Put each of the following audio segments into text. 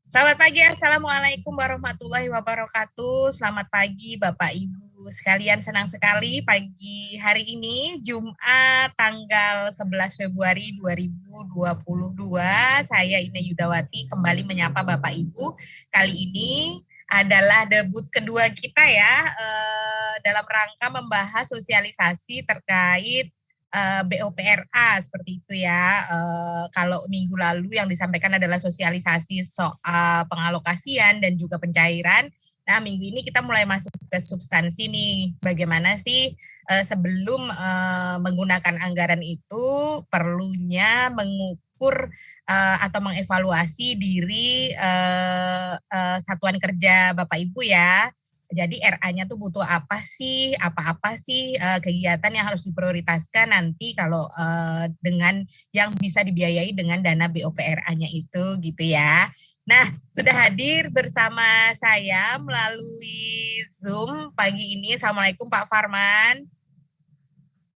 Selamat pagi, Assalamualaikum warahmatullahi wabarakatuh. Selamat pagi Bapak Ibu sekalian, senang sekali pagi hari ini, Jumat tanggal 11 Februari 2022. Saya Ina Yudawati kembali menyapa Bapak Ibu. Kali ini adalah debut kedua kita ya, dalam rangka membahas sosialisasi terkait BOPRA seperti itu ya. Kalau minggu lalu yang disampaikan adalah sosialisasi soal pengalokasian dan juga pencairan. Nah, minggu ini kita mulai masuk ke substansi nih. Bagaimana sih sebelum menggunakan anggaran itu perlunya mengukur atau mengevaluasi diri satuan kerja Bapak Ibu ya. Jadi RA-nya tuh butuh apa sih, apa-apa sih kegiatan yang harus diprioritaskan nanti kalau dengan yang bisa dibiayai dengan dana BOPRA-nya itu gitu ya. Nah, sudah hadir bersama saya melalui Zoom pagi ini. Assalamualaikum Pak Farman.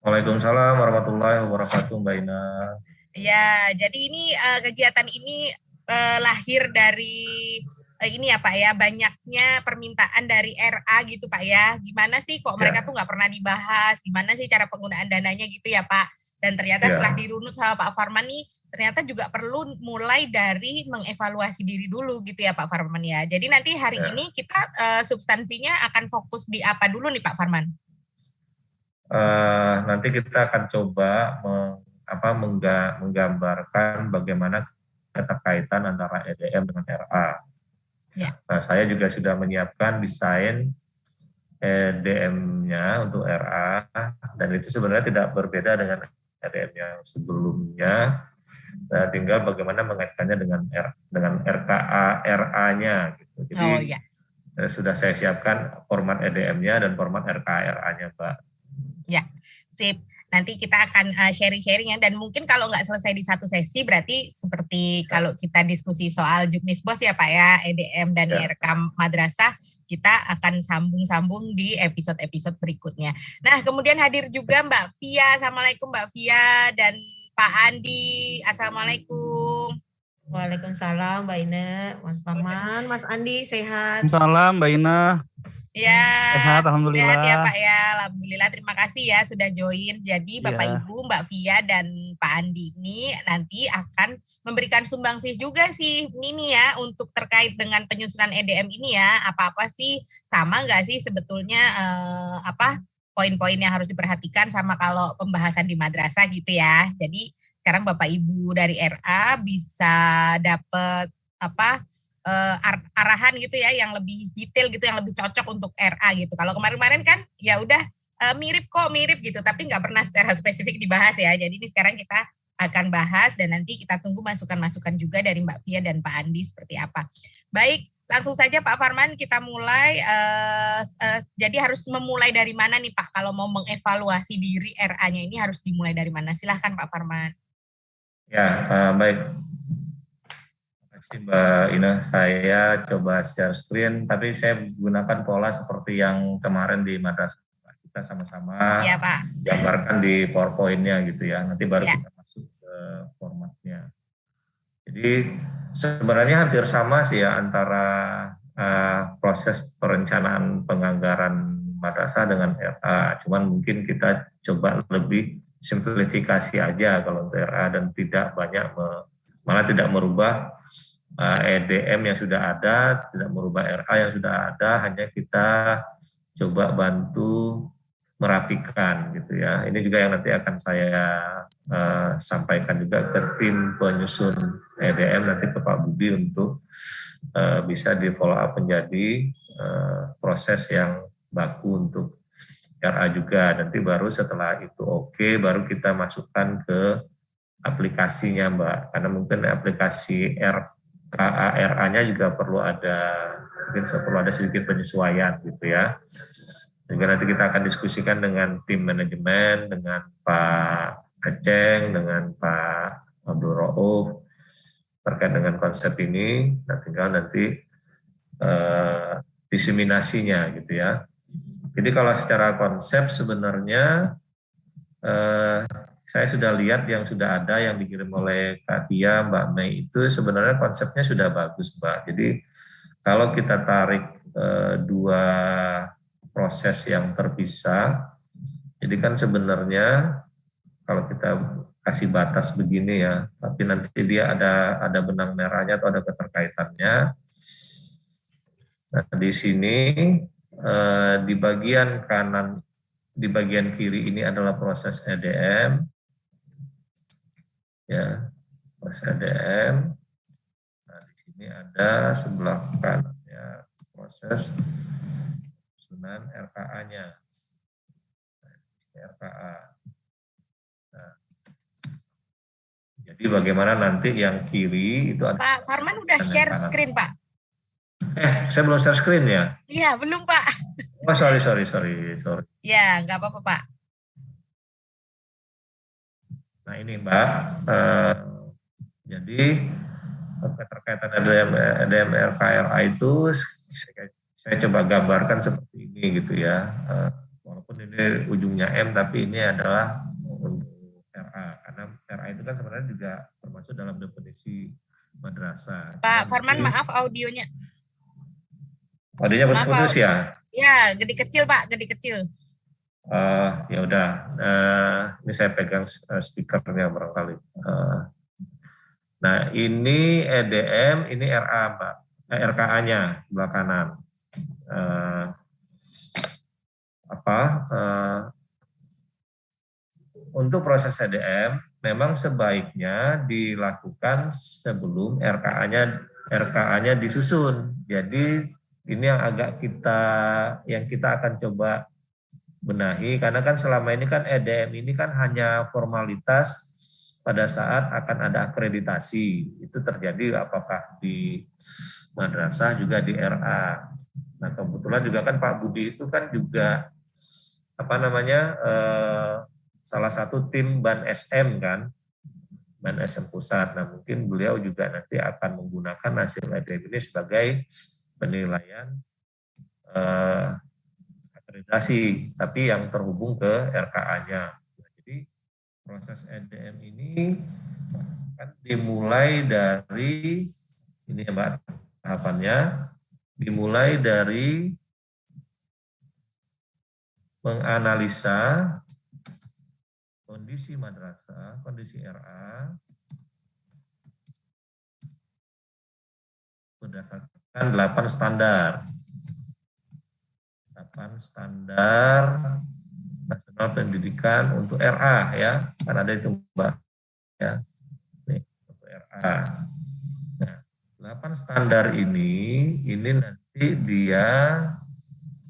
Waalaikumsalam warahmatullahi wabarakatuh, Mbak Ina. Ya, jadi ini kegiatan ini lahir dari ini ya Pak ya, banyaknya permintaan dari RA gitu Pak ya. Gimana sih kok mereka tuh nggak pernah dibahas, gimana sih cara penggunaan dananya gitu ya Pak. Dan ternyata setelah dirunut sama Pak Farman nih, ternyata juga perlu mulai dari mengevaluasi diri dulu gitu ya Pak Farman ya. Jadi nanti hari ini kita substansinya akan fokus di apa dulu nih Pak Farman? Nanti kita akan coba menggambarkan bagaimana keterkaitan antara EDM dengan RA. Ya. Nah, saya juga sudah menyiapkan desain EDM-nya untuk RA, dan itu sebenarnya tidak berbeda dengan EDM yang sebelumnya. Nah, tinggal bagaimana mengaitkannya dengan RKA RA-nya gitu. Jadi sudah saya siapkan format EDM-nya dan format RKA-RA-nya, Pak. Ya, sip. Nanti kita akan sharing-sharing ya, dan mungkin kalau nggak selesai di satu sesi, berarti seperti kalau kita diskusi soal Juknisbos ya Pak ya, EDM dan IRK Madrasah, kita akan sambung-sambung di episode-episode berikutnya. Nah, kemudian hadir juga Mbak Fia. Assalamualaikum Mbak Fia dan Pak Andi. Assalamualaikum. Waalaikumsalam Mbak Ina, Mas Farman, Mas Andi, sehat? Waalaikumsalam Mbak Ina. Ya, sehat, alhamdulillah. Sehat ya Pak ya, alhamdulillah. Terima kasih ya sudah join. Jadi Bapak Ibu, Mbak Fia dan Pak Andi ini nanti akan memberikan sumbangsih juga sih ini ya untuk terkait dengan penyusunan EDM ini ya. Apa-apa sih, sama nggak sih sebetulnya poin-poin yang harus diperhatikan sama kalau pembahasan di madrasah gitu ya. Jadi sekarang Bapak Ibu dari RA bisa dapat arahan gitu ya, yang lebih detail gitu, yang lebih cocok untuk RA gitu. Kalau kemarin-kemarin kan ya udah mirip gitu, tapi nggak pernah secara spesifik dibahas ya. Jadi ini sekarang kita akan bahas dan nanti kita tunggu masukan-masukan juga dari Mbak Fia dan Pak Andi seperti apa. Baik, langsung saja Pak Farman kita mulai. Jadi harus memulai dari mana nih Pak? Kalau mau mengevaluasi diri RA-nya ini harus dimulai dari mana? Silahkan Pak Farman. Ya, baik. Mbak Ina, saya coba share screen, tapi saya gunakan pola seperti yang kemarin di madrasah. Kita sama-sama gambarkan di PowerPoint-nya gitu ya, nanti baru kita masuk ke formatnya. Jadi sebenarnya hampir sama sih ya antara proses perencanaan penganggaran madrasah dengan RA, cuman mungkin kita coba lebih simplifikasi aja kalau untuk RA dan tidak banyak malah tidak merubah EDM yang sudah ada, tidak merubah RA yang sudah ada, hanya kita coba bantu merapikan gitu ya. Ini juga yang nanti akan saya sampaikan juga ke tim penyusun EDM, nanti ke Pak Budi untuk bisa di follow up menjadi proses yang baku untuk RA juga. Nanti baru setelah itu oke, baru kita masukkan ke aplikasinya Mbak, karena mungkin aplikasi KARA-nya juga perlu ada sedikit penyesuaian gitu ya. Sehingga nanti kita akan diskusikan dengan tim manajemen, dengan Pak Aceng, dengan Pak Abdul Rauf terkait dengan konsep ini. Nah, tinggal nanti diseminasinya gitu ya. Jadi kalau secara konsep sebenarnya saya sudah lihat yang sudah ada yang dikirim oleh Kak Tia, Mbak Mei itu sebenarnya konsepnya sudah bagus, Mbak. Jadi kalau kita tarik dua proses yang terpisah, jadi kan sebenarnya kalau kita kasih batas begini ya, tapi nanti dia ada benang merahnya atau ada keterkaitannya. Nah, di sini di bagian kanan, di bagian kiri ini adalah proses EDM. Ya, proses EDM. Nah, di sini ada sebelah kanannya proses susunan RKA-nya. RKA. Nah, jadi bagaimana nanti yang kiri itu ada. Pak Farman udah share screen, Pak. Saya belum share screen ya? Iya, belum, Pak. Oh, sorry. Ya, nggak apa-apa, Pak. Nah ini Mbak, jadi keterkaitan EDM RKRA itu saya coba gambarkan seperti ini gitu ya. Walaupun ini ujungnya M, tapi ini adalah untuk RA. Karena RA itu kan sebenarnya juga termasuk dalam definisi madrasah. Pak Farman, maaf audionya. Audionya putus ya? Ya, gede kecil Pak, gede kecil. Ya udah, ini saya pegang speakernya barangkali. Nah ini EDM, ini RA Mbak, RKA-nya sebelah kanan. Untuk proses EDM memang sebaiknya dilakukan sebelum RKA-nya disusun. Jadi ini yang kita akan coba benahi, karena kan selama ini kan EDM ini kan hanya formalitas pada saat akan ada akreditasi. Itu terjadi apakah di madrasah juga di RA. Nah kebetulan juga kan Pak Budi itu kan juga salah satu tim Ban SM kan, Ban SM Pusat. Nah mungkin beliau juga nanti akan menggunakan hasil EDM ini sebagai penilaian akreditasi, tapi yang terhubung ke RKA-nya. Nah, jadi proses EDM ini kan dimulai dari ini ya Mbak, tahapannya dimulai dari menganalisa kondisi madrasah, kondisi RA berdasarkan 8 standar. 8 standar nasional pendidikan untuk RA ya, kan ada itu Mbak ya. Nih, untuk RA. Nah, 8 standar ini nanti dia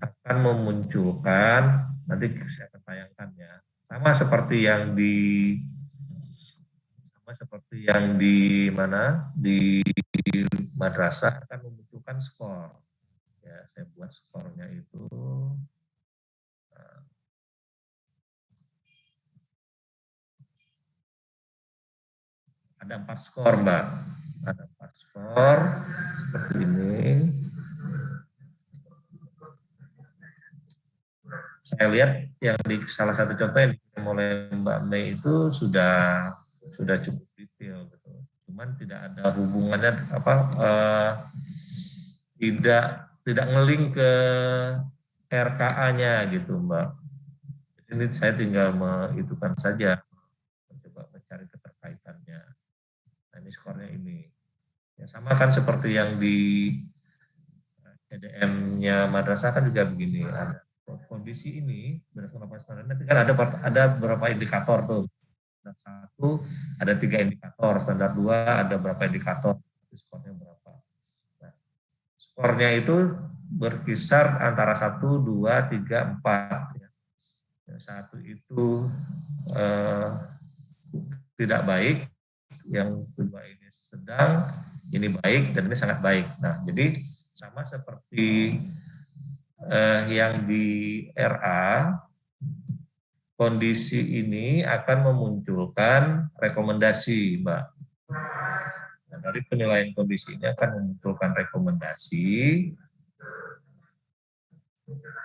akan memunculkan, nanti saya akan tayangkan ya. Sama seperti yang di mana di madrasah akan memunculkan skor. Ya, saya buat skornya itu ada 4 skor Mbak, ada 4 skor seperti ini. Saya lihat yang di salah satu contoh yang dikirim oleh Mbak Mei itu sudah cukup detail gitu. Cuman tidak ada hubungannya tidak ngeling ke RKA-nya gitu Mbak. Ini saya tinggal menghitungkan saja, mencoba mencari keterkaitannya. Nah ini skornya ini. Ya, sama kan seperti yang di EDM-nya madrasah kan juga begini. Ada kondisi ini berdasarkan 8 standar. Nanti kan ada beberapa indikator tuh. Standar 1 ada 3 indikator, standar 2 ada berapa indikator, skornya berapa. Nah, skornya itu berkisar antara 1, 2, 3, 4. Ya. Yang 1 itu tidak baik, yang kedua ini sedang, ini baik, dan ini sangat baik. Nah, jadi sama seperti yang di RA, kondisi ini akan memunculkan rekomendasi, Mbak. Nah, dari penilaian kondisi ini akan memunculkan rekomendasi.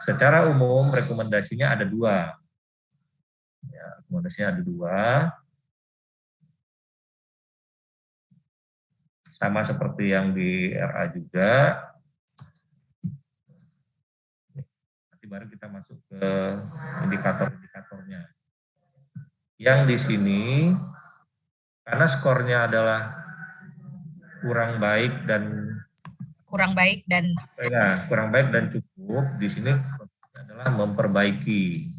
Secara umum rekomendasinya ada 2. Ya, rekomendasinya ada 2. Sama seperti yang di RA juga. Nanti baru kita masuk ke indikator-indikatornya. Yang di sini, karena skornya adalah kurang baik dan cukup, di sini adalah memperbaiki.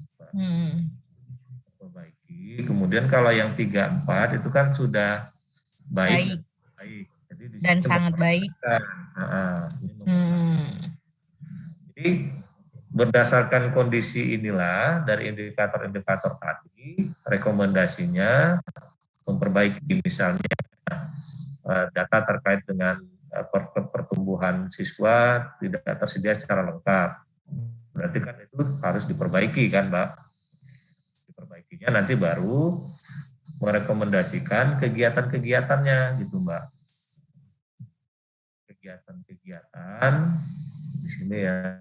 Kemudian kalau yang 3-4 itu kan sudah baik. Jadi dan sangat baik. Jadi berdasarkan kondisi inilah dari indikator-indikator tadi, rekomendasinya memperbaiki misalnya data terkait dengan pertumbuhan siswa tidak tersedia secara lengkap. Berarti kan itu harus diperbaiki kan, Mbak? Diperbaikinya nanti baru merekomendasikan kegiatan-kegiatannya gitu, Mbak. Kegiatan-kegiatan di sini ya.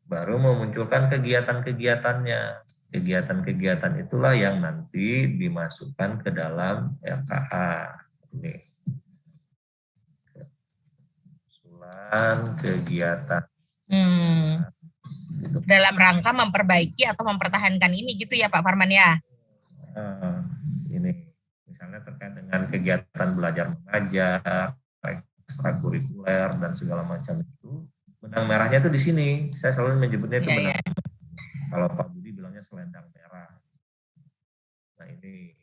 Baru memunculkan kegiatan-kegiatannya. Kegiatan-kegiatan itulah yang nanti dimasukkan ke dalam RKA. Ini. Usulan kegiatan. Dalam rangka memperbaiki atau mempertahankan ini gitu ya Pak Farman ya? Ini misalnya terkait dengan kegiatan belajar mengajar, ekstrakurikuler dan segala macam itu. Benang merahnya itu di sini. Saya selalu menyebutnya itu benang. Kalau Pak Budi bilangnya selendang merah. Nah ini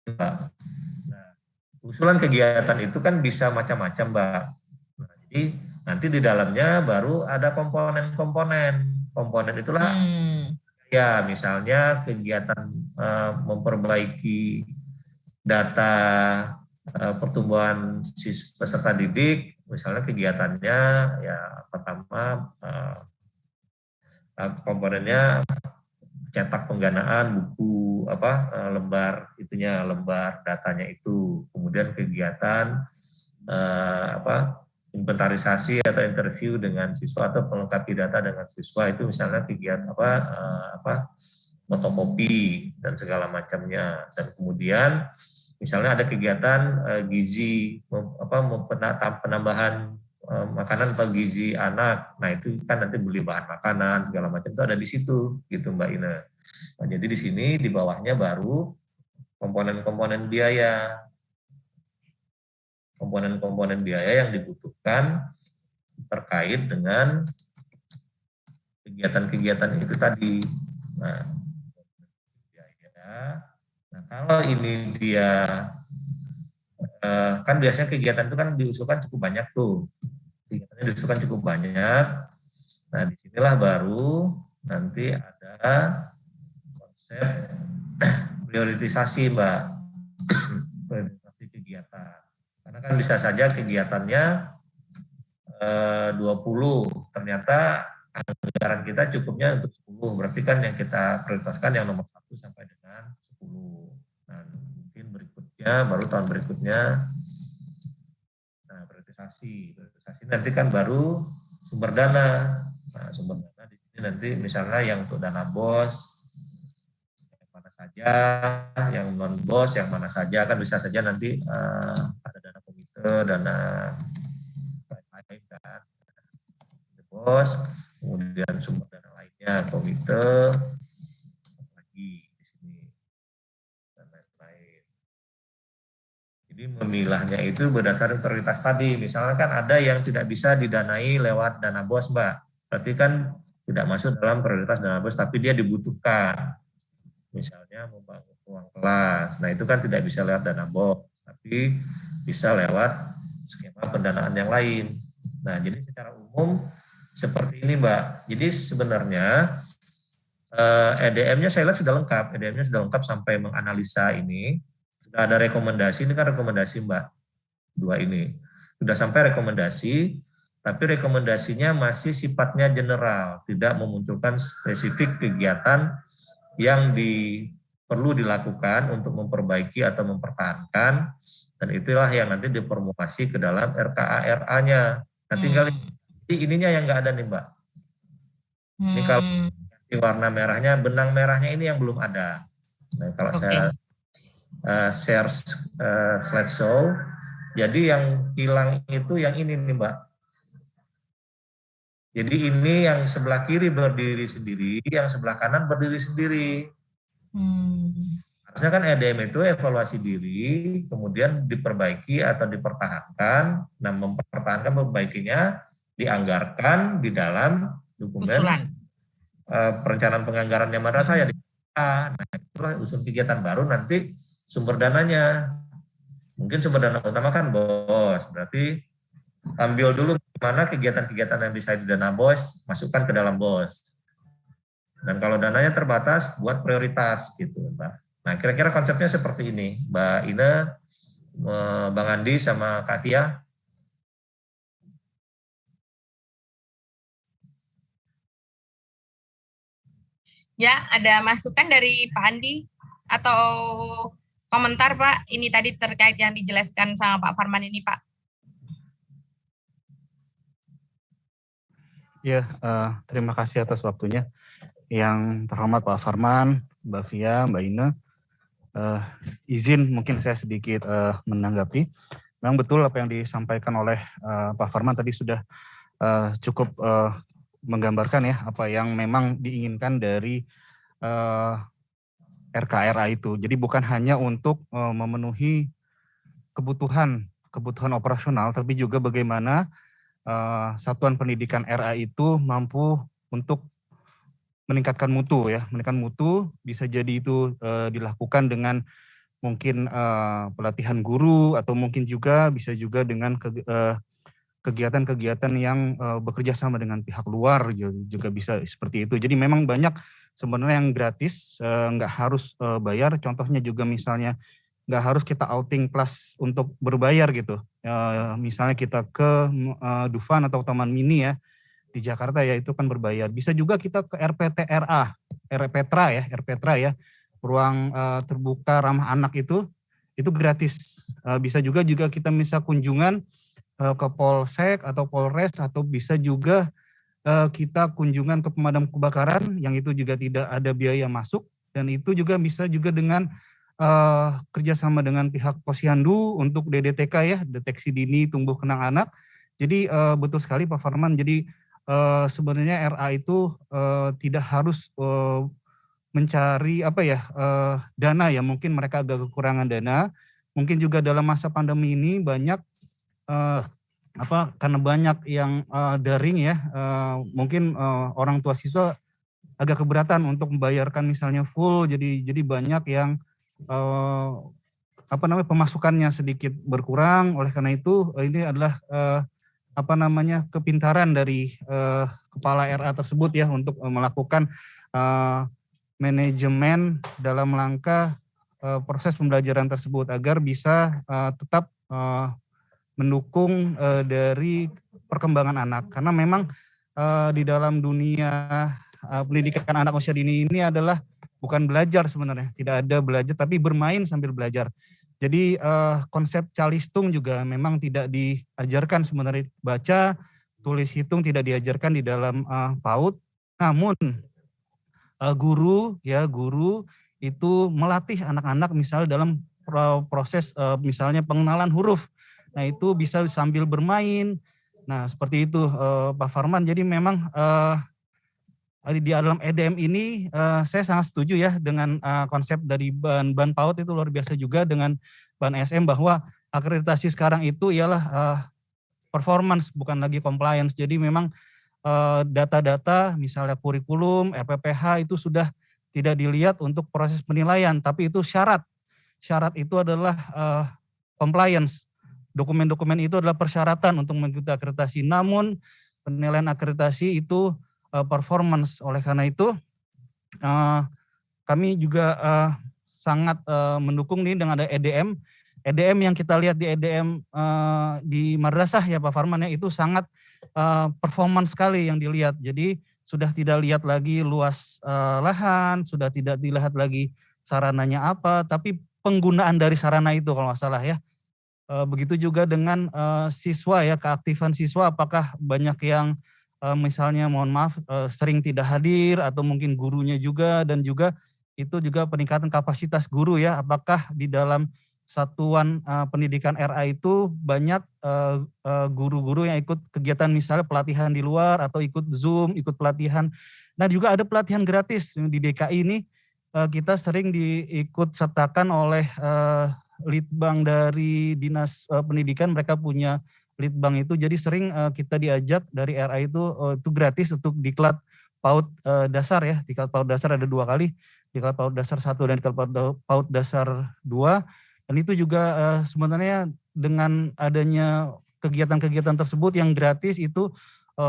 Mbak. Nah, usulan kegiatan itu kan bisa macam-macam, Mbak. Nah, jadi nanti di dalamnya baru ada komponen-komponen. Komponen itulah ya misalnya kegiatan memperbaiki data pertumbuhan peserta didik. Misalnya kegiatannya ya pertama komponennya cetak pengganaan buku lembar datanya itu, kemudian kegiatan inventarisasi atau interview dengan siswa atau melengkapi data dengan siswa itu misalnya kegiatan fotokopi dan segala macamnya, dan kemudian misalnya ada kegiatan gizi penambahan makanan atau gizi anak. Nah, itu kan nanti beli bahan makanan segala macam itu ada di situ gitu Mbak Ina. Nah, jadi di sini di bawahnya baru komponen-komponen biaya. Komponen-komponen biaya yang dibutuhkan terkait dengan kegiatan-kegiatan itu tadi. Nah, biaya. Nah, kalau ini dia kan biasanya kegiatan itu kan diusulkan cukup banyak tuh. Kegiatannya diusulkan cukup banyak. Nah, disinilah baru nanti ada konsep prioritisasi, Mbak. Prioritisasi kegiatan. Karena kan bisa saja kegiatannya 20, ternyata anggaran kita cukupnya untuk 10. Berarti kan yang kita prioritaskan yang nomor 1 sampai dengan 10. Nah, mungkin berikutnya, baru tahun berikutnya, nah prioritisasi nanti kan baru sumber dana. Nah, sumber dana di sini nanti misalnya yang untuk dana BOS, yang mana saja, yang non BOS, yang mana saja, kan bisa saja nanti ada dana komite, dana lain kan, BOS, kemudian sumber dana lainnya komite, lagi di sini dan lain-lain. Jadi memilahnya itu berdasarkan prioritas tadi. Misalnya kan ada yang tidak bisa didanai lewat dana BOS, Mbak. Berarti kan tidak masuk dalam prioritas dana BOS, tapi dia dibutuhkan. Misalnya membangun ruang kelas. Nah, itu kan tidak bisa lewat dana BOS, tapi bisa lewat skema pendanaan yang lain. Nah, jadi secara umum seperti ini, Mbak. Jadi sebenarnya EDM-nya saya lihat sudah lengkap. EDM-nya sudah lengkap sampai menganalisa ini. Sudah ada rekomendasi, ini kan rekomendasi Mbak, 2 ini. Sudah sampai rekomendasi, tapi rekomendasinya masih sifatnya general, tidak memunculkan spesifik kegiatan yang perlu dilakukan untuk memperbaiki atau mempertahankan, dan itulah yang nanti diformulasi ke dalam RKA-RA-nya. Nah, tinggal ininya yang nggak ada nih Mbak. Ini kalau warna merahnya, benang merahnya ini yang belum ada. Nah, kalau saya share slideshow, jadi yang hilang itu yang ini nih Mbak. Jadi ini yang sebelah kiri berdiri sendiri, yang sebelah kanan berdiri sendiri. Harusnya kan EDM itu evaluasi diri, kemudian diperbaiki atau dipertahankan. Nah, mempertahankan, memperbaikinya dianggarkan di dalam dokumen perencanaan penganggarannya madrasah ya. Nah, itulah usul kegiatan baru, nanti sumber dananya. Mungkin sumber dana utama kan BOS, berarti ambil dulu mana kegiatan-kegiatan yang bisa didana BOS, masukkan ke dalam BOS. Dan kalau dananya terbatas, buat prioritas gitu, Mbak. Nah, kira-kira konsepnya seperti ini, Mbak Ina, Bang Andi, sama Kak Tia. Ya, ada masukan dari Pak Andi atau komentar Pak, ini tadi terkait yang dijelaskan sama Pak Farman ini Pak. Ya, terima kasih atas waktunya. Yang terhormat Pak Farman, Mbak Fia, Mbak Ina, izin mungkin saya sedikit menanggapi. Memang betul apa yang disampaikan oleh Pak Farman tadi sudah cukup menggambarkan ya apa yang memang diinginkan dari RKRA itu. Jadi bukan hanya untuk memenuhi kebutuhan operasional, tapi juga bagaimana satuan pendidikan RA itu mampu untuk meningkatkan mutu ya, meningkatkan mutu. Bisa jadi itu dilakukan dengan mungkin pelatihan guru, atau mungkin juga bisa juga dengan kegiatan-kegiatan yang bekerja sama dengan pihak luar juga bisa seperti itu. Jadi memang banyak sebenarnya yang gratis, nggak harus bayar. Contohnya juga misalnya nggak harus kita outing kelas untuk berbayar gitu. Misalnya kita ke Dufan atau Taman Mini ya di Jakarta ya, itu kan berbayar. Bisa juga kita ke RPTRA ya, ruang terbuka ramah anak itu gratis. Bisa juga kita bisa kunjungan ke Polsek atau Polres, atau bisa juga kita kunjungan ke pemadam kebakaran yang itu juga tidak ada biaya masuk, dan itu juga bisa juga dengan kerjasama dengan pihak Posyandu untuk DDTK ya, deteksi dini tumbuh kembang anak. Jadi betul sekali Pak Farman. Jadi sebenarnya RA itu tidak harus mencari dana ya. Mungkin mereka agak kekurangan dana. Mungkin juga dalam masa pandemi ini banyak karena banyak yang daring ya. Mungkin orang tua siswa agak keberatan untuk membayarkan misalnya full. Jadi banyak yang pemasukannya sedikit berkurang. Oleh karena itu ini adalah kepintaran dari kepala RA tersebut ya untuk melakukan manajemen dalam rangka proses pembelajaran tersebut agar bisa tetap mendukung dari perkembangan anak. Karena memang di dalam dunia pendidikan anak usia dini ini adalah bukan belajar sebenarnya, tidak ada belajar, tapi bermain sambil belajar. Jadi konsep calistung juga memang tidak diajarkan sebenarnya, baca, tulis, hitung tidak diajarkan di dalam PAUD. Namun guru itu melatih anak-anak misalnya dalam proses misalnya pengenalan huruf. Nah itu bisa sambil bermain. Nah seperti itu Pak Farman. Jadi memang di dalam EDM ini saya sangat setuju ya dengan konsep dari ban PAUD itu luar biasa juga dengan ban SM, bahwa akreditasi sekarang itu ialah performance bukan lagi compliance. Jadi memang data-data misalnya kurikulum, RPPH itu sudah tidak dilihat untuk proses penilaian, tapi itu syarat. Syarat itu adalah compliance. Dokumen-dokumen itu adalah persyaratan untuk mengikuti akreditasi. Namun penilaian akreditasi itu performance. Oleh karena itu kami juga sangat mendukung nih dengan ada EDM yang kita lihat di EDM di madrasah ya Pak Farman ya, itu sangat performance sekali yang dilihat. Jadi sudah tidak lihat lagi luas lahan, sudah tidak dilihat lagi sarananya apa, tapi penggunaan dari sarana itu kalau nggak salah ya. Begitu juga dengan siswa ya, keaktifan siswa, apakah banyak yang misalnya mohon maaf sering tidak hadir atau mungkin gurunya juga, dan juga itu juga peningkatan kapasitas guru ya. Apakah di dalam satuan pendidikan RA itu banyak guru-guru yang ikut kegiatan misalnya pelatihan di luar atau ikut Zoom, ikut pelatihan. Nah juga ada pelatihan gratis di DKI ini, kita sering diikut sertakan oleh litbang dari Dinas Pendidikan, mereka punya litbang itu, jadi sering kita diajak dari RA itu gratis untuk diklat PAUD dasar ya. Diklat PAUD dasar ada 2 kali, diklat PAUD dasar 1 dan diklat PAUD dasar 2. Dan itu juga sebenarnya dengan adanya kegiatan-kegiatan tersebut yang gratis itu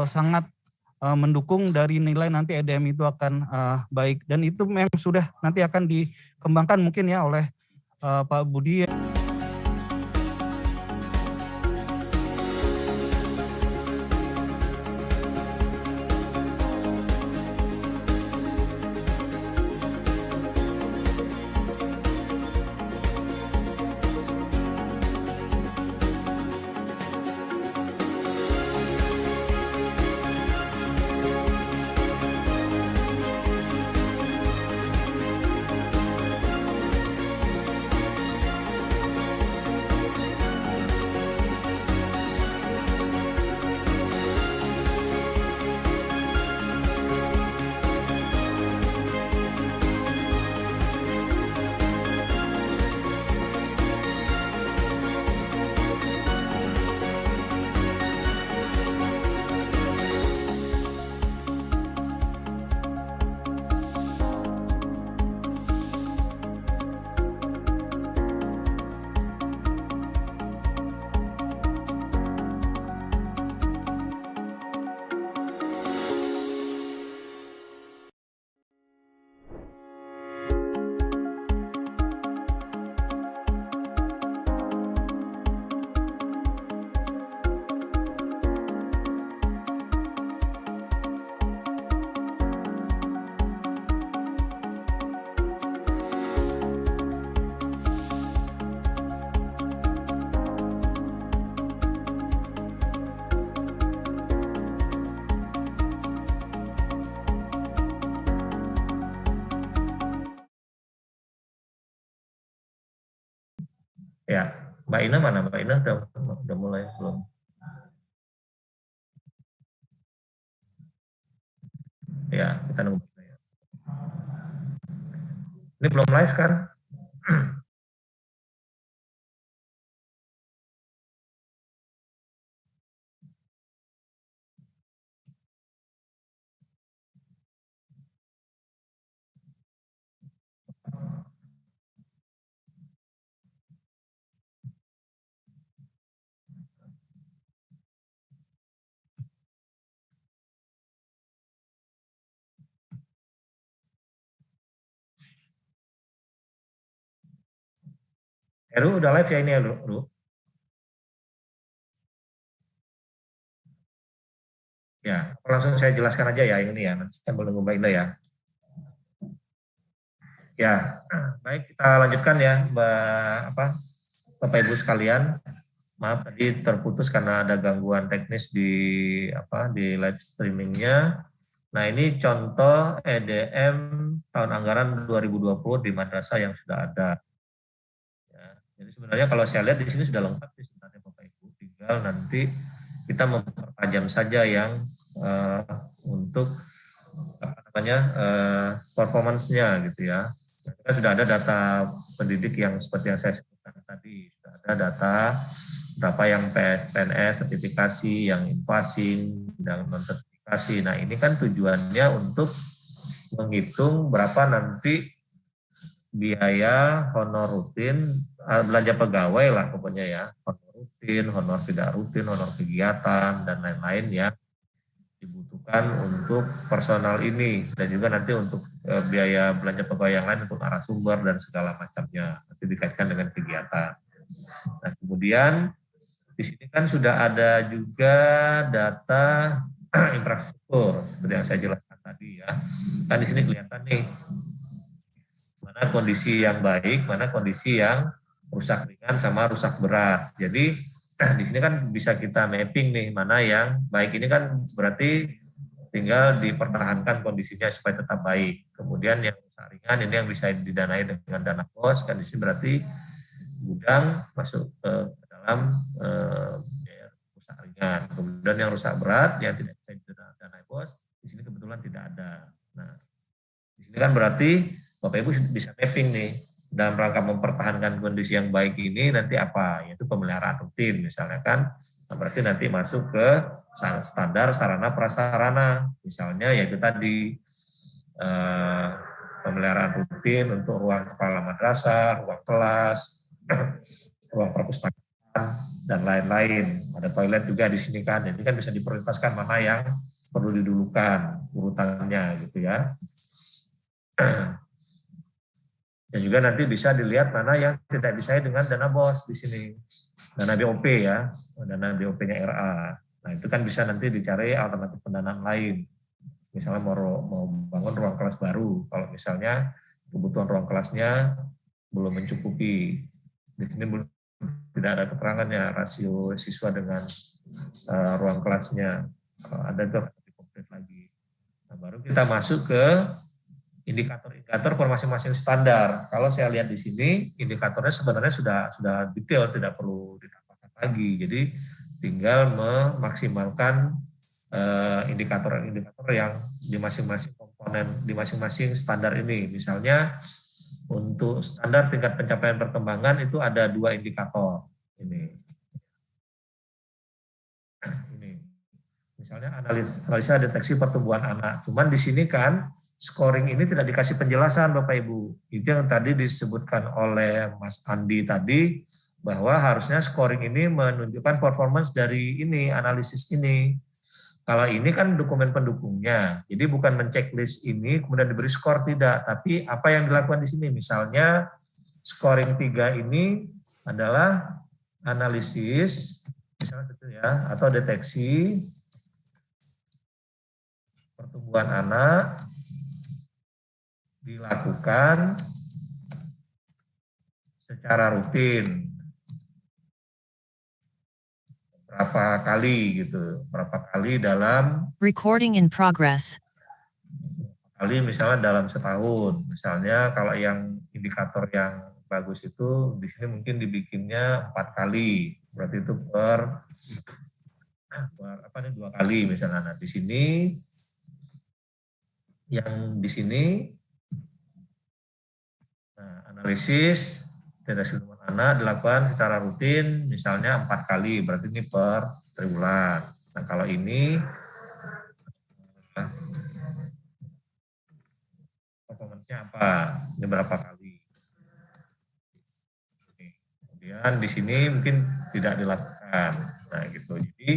sangat mendukung dari nilai nanti EDM itu akan baik. Dan itu memang sudah nanti akan dikembangkan mungkin ya oleh Pak Budi. Ya, Mbak Ina mana? Mbak Ina udah mulai belum? Ya, kita nunggu. Ini belum live kan? Heru udah live ya ini ya, Ru? Ya, langsung saya jelaskan aja ya ini ya, nanti sambil nunggu Mbak Ina ya. Ya, baik kita lanjutkan ya, Bapak Ibu sekalian. Maaf tadi terputus karena ada gangguan teknis di live streamingnya. Nah ini contoh EDM tahun anggaran 2020 di madrasah yang sudah ada. Jadi sebenarnya kalau saya lihat di sini sudah lengkap sih sebenarnya Bapak Ibu, tinggal nanti kita mempertajam saja yang untuk performance-nya gitu ya. Kita sudah ada data pendidik yang seperti yang saya sebutkan tadi, sudah ada data berapa yang PNS sertifikasi, yang infasing, dan non sertifikasi. Nah ini kan tujuannya untuk menghitung berapa nanti biaya honor rutin, belanja pegawai lah pokoknya ya, honor rutin, honor tidak rutin, honor kegiatan, dan lain-lain ya dibutuhkan untuk personal ini, dan juga nanti untuk biaya belanja pegawai yang lain untuk narasumber dan segala macamnya, nanti dikaitkan dengan kegiatan. Nah kemudian di sini kan sudah ada juga data infrastruktur, seperti yang saya jelaskan tadi ya, kan di sini kelihatan nih, mana kondisi yang baik, mana kondisi yang rusak ringan sama rusak berat. Jadi di sini kan bisa kita mapping nih, mana yang baik ini kan berarti tinggal dipertahankan kondisinya supaya tetap baik. Kemudian yang rusak ringan ini yang bisa didanai dengan dana BOS, kan di sini berarti gudang masuk ke dalam rusak ringan. Kemudian yang rusak berat yang tidak bisa didanai BOS, di sini kebetulan tidak ada. Nah, di sini kan berarti Bapak Ibu bisa mapping nih dalam rangka mempertahankan kondisi yang baik ini nanti apa, yaitu pemeliharaan rutin misalnya kan, nah berarti nanti masuk ke standar sarana prasarana, misalnya yaitu tadi pemeliharaan rutin untuk ruang kepala madrasah, ruang kelas, ruang perpustakaan dan lain-lain. Ada toilet juga di sini kan, jadi kan bisa diprioritaskan mana yang perlu didulukan urutannya gitu ya. Dan juga nanti bisa dilihat mana yang tidak disaing dengan dana BOS di sini. Dana BOP ya, dana BOP-nya RA. Nah itu kan bisa nanti dicari alternatif pendanaan lain. Misalnya mau bangun ruang kelas baru, kalau misalnya kebutuhan ruang kelasnya belum mencukupi. Di sini tidak ada keterangannya rasio siswa dengan ruang kelasnya. Kalau ada itu akan dikomplit lagi. Nah baru kita masuk ke indikator-indikator per masing-masing standar. Kalau saya lihat di sini, indikatornya sebenarnya sudah detail, tidak perlu ditambahkan lagi. Jadi tinggal memaksimalkan indikator-indikator yang di masing-masing komponen, di masing-masing standar ini. Misalnya untuk standar tingkat pencapaian perkembangan itu ada 2 indikator. Ini. Misalnya analisa deteksi pertumbuhan anak. Cuman di sini kan scoring ini tidak dikasih penjelasan Bapak Ibu. Itu yang tadi disebutkan oleh Mas Andi tadi, bahwa harusnya scoring ini menunjukkan performance dari ini, analisis ini. Kalau ini kan dokumen pendukungnya, jadi bukan menceklis ini kemudian diberi skor, tidak. Tapi apa yang dilakukan di sini, misalnya scoring 3 ini adalah analisis, misalnya itu ya, atau deteksi pertumbuhan anak dilakukan secara rutin berapa kali gitu, berapa kali dalam recording in progress. Kali misalnya dalam setahun. Misalnya kalau yang indikator yang bagus itu di sini mungkin dibikinnya 4 kali, berarti itu per 2 kali misalnya. Nah, di sini yang di sini analisis deteksi pertumbuhan anak dilakukan secara rutin, misalnya 4 kali, berarti ini per triwulan. Nah kalau ini performance-nya apa? Ini berapa kali? Kemudian di sini mungkin tidak dilakukan. Nah gitu. Jadi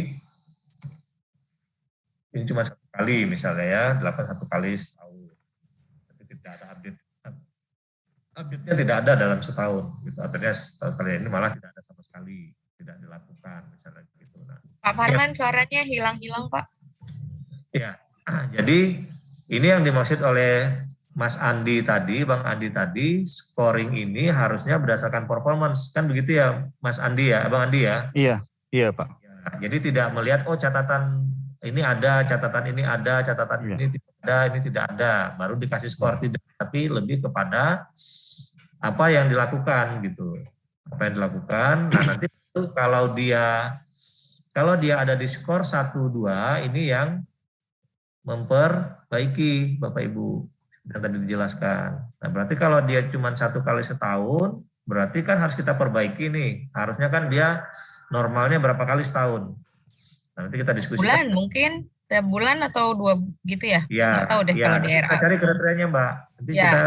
ini cuma 1 kali misalnya ya, dilakukan 1 kali setahun. Tapi tidak ada update. Update-nya tidak ada dalam setahun. Gitu. Artinya kali ini malah tidak ada sama sekali, tidak dilakukan misalnya gitu. Nah, Pak Farman suaranya hilang-hilang Pak. Ya, jadi ini yang dimaksud oleh Mas Andi tadi, Bang Andi tadi, scoring ini harusnya berdasarkan performance, kan begitu ya Mas Andi ya, Bang Andi ya? Iya Pak. Ya, jadi tidak melihat, oh catatan ini ada, catatan ini ada, catatan ini tidak ada, ini tidak ada, baru dikasih skor, tidak, tapi lebih kepada apa yang dilakukan gitu. Apa yang dilakukan, nah nanti kalau dia ada di skor 1, 2, ini yang memperbaiki Bapak Ibu yang tadi dijelaskan. Nah berarti kalau dia cuma 1 kali setahun, berarti kan harus kita perbaiki nih. Harusnya kan dia normalnya berapa kali setahun. Nah, nanti kita diskusikan. Bulan mungkin, tiap bulan atau 2 gitu ya? Iya. Nggak tahu deh kalau di RA. Kita cari kriterianya Mbak. Nanti kita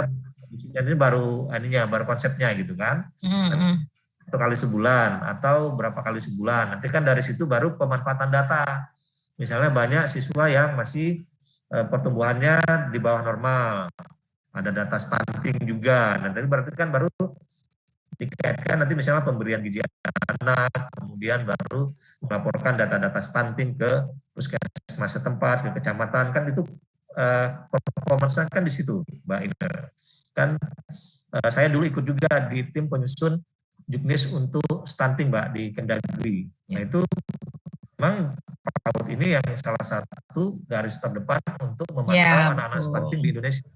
ini baru konsepnya gitu kan. 1 kali sebulan atau berapa kali sebulan. Nanti kan dari situ baru pemanfaatan data. Misalnya banyak siswa yang masih pertumbuhannya di bawah normal. Ada data stunting juga. Nah, jadi berarti kan baru dikaitkan nanti misalnya pemberian gizi anak, kemudian baru melaporkan data-data stunting ke puskesmas setempat, ke kecamatan, kan itu performance kan di situ, Mbak Ina. Kan saya dulu ikut juga di tim penyusun juknis untuk stunting Mbak di Kendagri. Nah itu memang PAUD ini yang salah satu garis terdepan untuk memantau anak-anak stunting di Indonesia.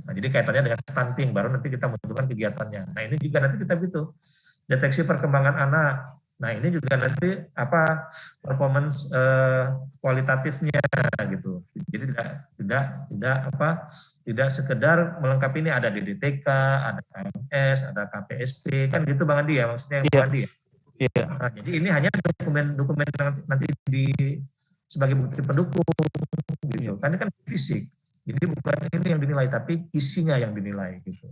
Nah, jadi kaitannya dengan stunting, baru nanti kita menentukan kegiatannya. Nah, ini juga nanti kita gitu, deteksi perkembangan anak. Nah, ini juga nanti apa performance kualitatifnya gitu. Jadi tidak sekedar melengkapi, ini ada DDTK, ada KMS, ada KPSP, kan gitu Bang Andi ya, maksudnya Bang Andi ya. Iya. Nah, jadi ini hanya dokumen nanti sebagai bukti pendukung gitu. Kan ini kan fisik. Jadi bukan ini yang dinilai, tapi isinya yang dinilai gitu.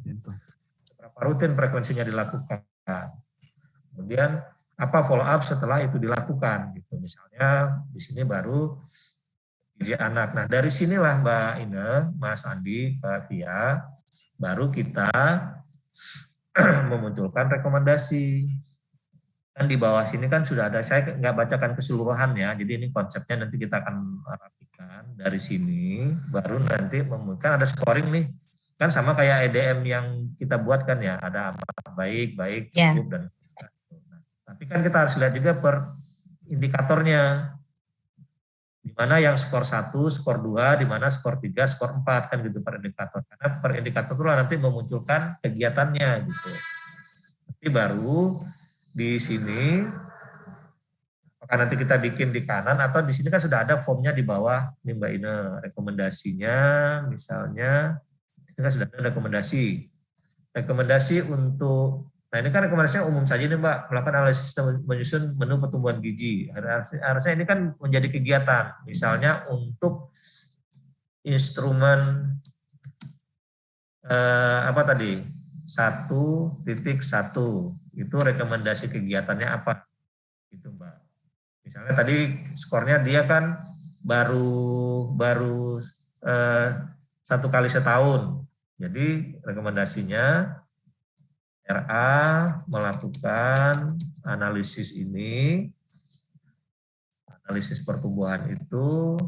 Berapa rutin frekuensinya dilakukan. Kemudian apa follow up setelah itu dilakukan gitu. Misalnya di sini baru gizi anak. Nah, dari sinilah Mbak Ine, Mas Andi, Mbak Tia, baru kita memunculkan rekomendasi. Kan di bawah sini kan sudah ada, saya nggak bacakan keseluruhan ya, jadi ini konsepnya nanti kita akan rapikan. Dari sini baru nanti kan ada scoring nih, kan sama kayak EDM yang kita buat kan ya, ada baik, cukup, dan nah, tapi kan kita harus lihat juga per indikatornya, di mana yang skor 1, skor 2, di mana skor 3, skor 4 kan gitu per indikator, karena per indikator itu nanti memunculkan kegiatannya gitu. Tapi baru di sini, apakah nanti kita bikin di kanan atau di sini kan sudah ada formnya di bawah nih Mbak Ine, rekomendasinya misalnya, ini kan sudah ada rekomendasi untuk, nah ini kan rekomendasinya umum saja nih Mbak, melakukan analisis menyusun menu pertumbuhan gizi. Harusnya ini kan menjadi kegiatan, misalnya untuk instrumen apa tadi, 1.1 itu rekomendasi kegiatannya apa gitu Mbak. Misalnya tadi skornya dia kan baru 1 kali setahun, jadi rekomendasinya RA melakukan analisis ini, analisis pertumbuhan itu